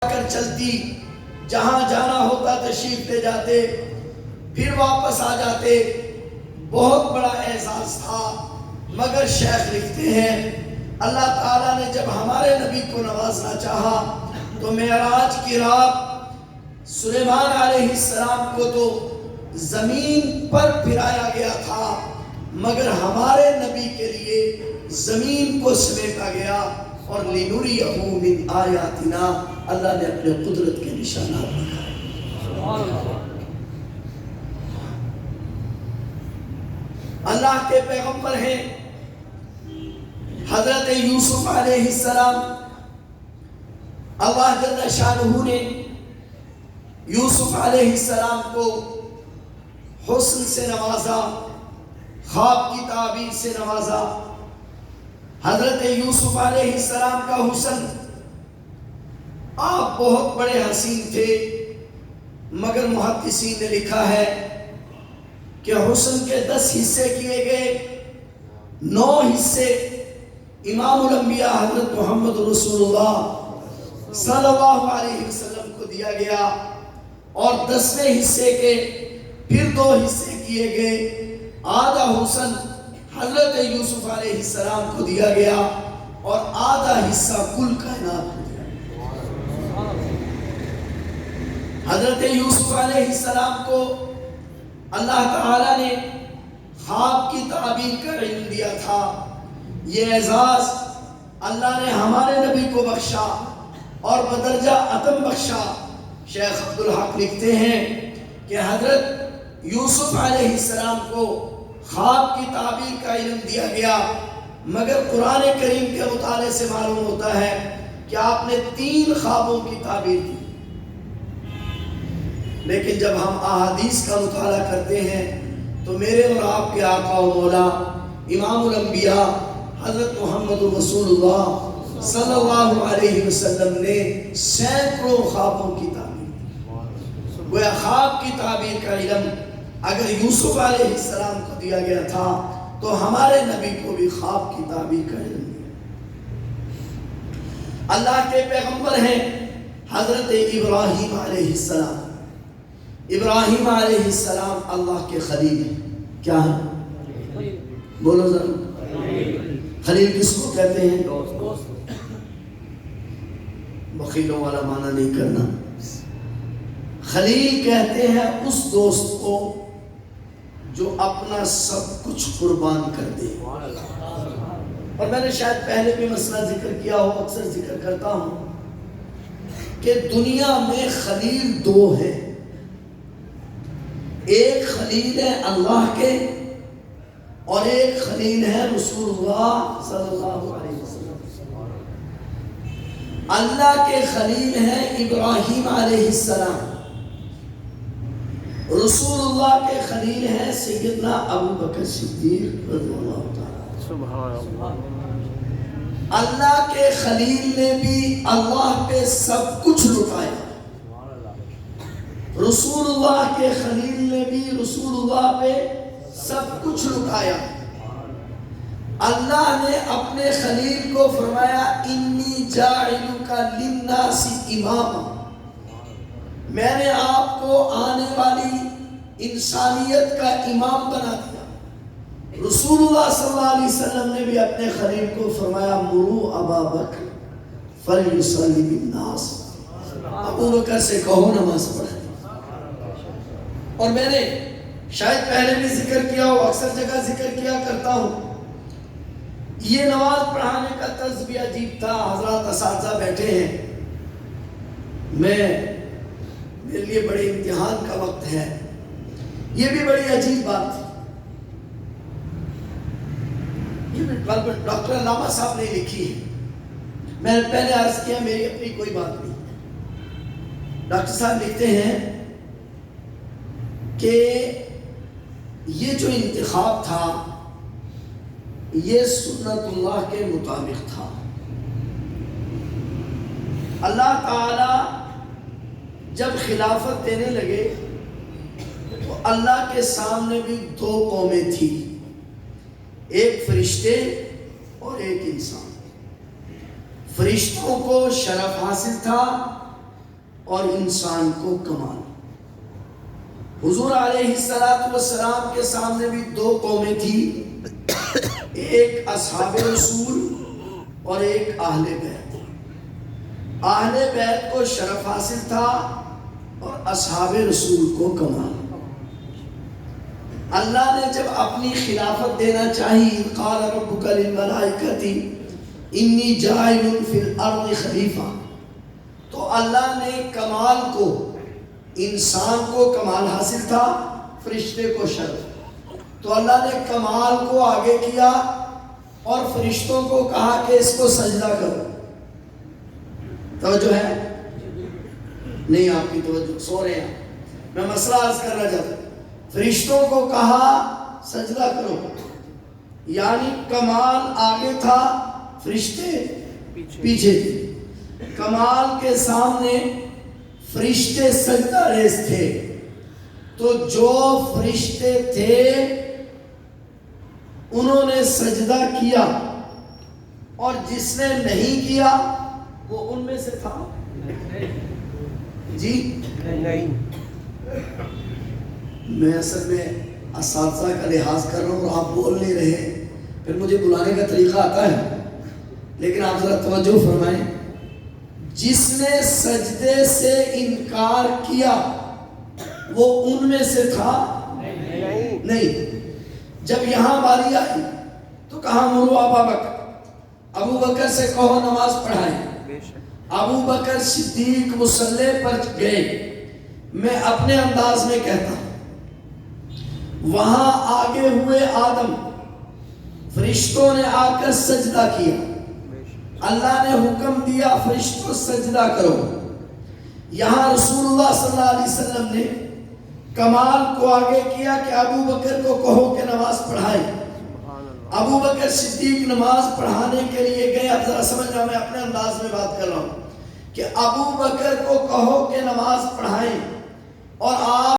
کر چلتی، جہاں جانا ہوتا تشریف لے جاتے، پھر واپس آ جاتے. بہت بڑا اعزاز تھا. مگر شیخ لکھتے ہیں اللہ تعالیٰ نے جب ہمارے نبی کو نوازنا چاہا تو معراج کی رات سلیمان علیہ السلام کو تو زمین پر پھرایا گیا تھا، مگر ہمارے نبی کے لیے زمین کو سمیٹا گیا. اور لِنُرِيَهُ مِنْ آیاتنا، اللہ نے اپنے قدرت کے نشانات دکھائے. اللہ کے پیغمبر ہیں حضرت یوسف علیہ السلام. اللہ جل شانہ نے یوسف علیہ السلام کو حسن سے نوازا، خواب کی تعبیر سے نوازا. حضرت یوسف علیہ السلام کا حسن، آپ بہت بڑے حسین تھے، مگر محدثین نے لکھا ہے کہ حسن کے 10 حصے کیے گئے، 9 حصے امام الانبیاء حضرت محمد رسول اللہ صلی اللہ علیہ وسلم کو دیا گیا، اور 10ویں حصے کے پھر 2 حصے کیے گئے. آدھا حسن حضرت یوسف علیہ السلام کو دیا گیا اور آدھا حصہ کل کائنات کو دیا گیا. حضرت یوسف علیہ السلام کو اللہ تعالیٰ نے خواب کی تعبیر کا علم دیا تھا. یہ اعزاز اللہ نے ہمارے نبی کو بخشا اور بدرجہ عطم بخشا. شیخ عبدالحق لکھتے ہیں کہ حضرت یوسف علیہ السلام کو خواب کی تعبیر کا علم دیا گیا، مگر قرآن کریم کے مطالعے سے معلوم ہوتا ہے کہ آپ نے 3 خوابوں کی تعبیر کی. لیکن جب ہم احادیث کا مطالعہ کرتے ہیں تو میرے اور آپ کے آقا و مولا امام الانبیاء حضرت محمد رسول اللہ صلی اللہ علیہ وسلم نے سینکڑوں خوابوں کی تعبیر کی. گویا خواب کی تعبیر کا علم اگر یوسف علیہ السلام کو دیا گیا تھا تو ہمارے نبی کو بھی خواب کی تعبیر کا علم دیا. اللہ کے پیغمبر ہیں حضرت ابراہیم علیہ السلام. ابراہیم علیہ السلام اللہ کے خلیل ہیں. کیا ہے؟ بولو ذرا. خلیل کس کو کہتے ہیں؟ بخیلوں والا معنی نہیں کرنا. خلیل کہتے ہیں اس دوست کو جو اپنا سب کچھ قربان کر دے. اور میں نے شاید پہلے بھی مسئلہ ذکر کیا ہو، اکثر ذکر کرتا ہوں کہ دنیا میں خلیل 2 ہیں. ایک خلیل ہے اللہ کے اور ایک خلیل ہے رسول اللہ صلی اللہ علیہ وسلم. اللہ کے خلیل ہیں ابراہیم علیہ السلام، رسول اللہ کے خلیل ہیں سیدنا ابو بکر صدیق رضی اللہ تعالیٰ. سبحان اللہ. اللہ کے خلیل نے بھی اللہ پہ سب کچھ لٹایا. رسول اللہ کے خلیل نے بھی رسول اللہ پہ سب کچھ لٹایا. اللہ نے اپنے خلیل کو فرمایا انی جاعلک للناس اماما، میں نے آپ کو آنے والی انسانیت کا امام بنا دیا. رسول اللہ صلی اللہ علیہ وسلم نے بھی اپنے خلیل کو فرمایا مرو ابا بکر فلیصلی بالناس، ابو بکر سے کہو نماز پڑھے. اور میں نے شاید پہلے بھی ذکر کیا ہو، اکثر جگہ ذکر کیا کرتا ہوں، یہ نماز پڑھانے کا طرز بھی عجیب تھا. حضرات اساتذہ بیٹھے ہیں، میرے لیے بڑے امتحان کا وقت ہے. یہ بھی بڑی عجیب بات تھی. یہ ڈاکٹر علامہ صاحب نے لکھی ہے. میں نے پہلے عرض کیا میری اپنی کوئی بات نہیں. ڈاکٹر صاحب لکھتے ہیں کہ یہ جو انتخاب تھا یہ سنت اللہ کے مطابق تھا. اللہ تعالی جب خلافت دینے لگے تو اللہ کے سامنے بھی 2 قومیں تھیں، ایک فرشتے اور ایک انسان. فرشتوں کو شرف حاصل تھا اور انسان کو کمال۔ حضور علیہ السلام کے سامنے بھی دو قومیں تھی، ایک اصحاب رسول اور ایک اہل بیت۔ اہل بیت کو شرف حاصل تھا اور اصحاب رسول کو کمال۔ اللہ نے جب اپنی خلافت دینا چاہی، قال ربک للملائکۃ انی جاعل فی الارض خلیفہ، تو اللہ نے کمال کو، انسان کو کمال حاصل تھا، فرشتے کو شرف، تو اللہ نے کمال کو آگے کیا اور فرشتوں کو کہا کہ اس کو سجدہ کرو۔ توجہ ہے؟ نہیں آپ کی توجہ، سو رہے ہیں، میں مسئلہ عرض کرنا چاہتا ہوں۔ فرشتوں کو کہا سجدہ کرو، یعنی کمال آگے تھا، فرشتے پیچھے تھے۔ کمال کے سامنے فرشتے سجدہ ریز تھے، تو جو فرشتے تھے انہوں نے سجدہ کیا، اور جس نے نہیں کیا وہ ان میں سے تھا؟ جی نہیں۔ میں اصل میں اساتذہ کا لحاظ کر رہا ہوں اور آپ بول نہیں رہے، پھر مجھے بلانے کا طریقہ آتا ہے، لیکن آپ ذرا توجہ فرمائیں۔ جس نے سجدے سے انکار کیا وہ ان میں سے تھا؟ نہیں۔ جب یہاں باری آئی تو کہا مرو ابا بکر، ابو بکر سے کہو نماز پڑھائیں۔ ابو بکر صدیق مصلی پر گئے۔ میں اپنے انداز میں کہتا ہوں، وہاں آگے ہوئے آدم، فرشتوں نے آ کر سجدہ کیا، اللہ نے حکم دیا فرشتوں سجدہ کرو۔ یہاں رسول اللہ صلی اللہ علیہ وسلم نے کمال کو آگے کیا کہ ابو بکر کو کہو کہ نماز پڑھائیں۔ ابو بکر صدیق نماز پڑھانے کے لیے گئے۔ اب ذرا سمجھنا، میں اپنے انداز میں بات کر رہا ہوں کہ ابو بکر کو کہو کہ نماز پڑھائیں، اور آپ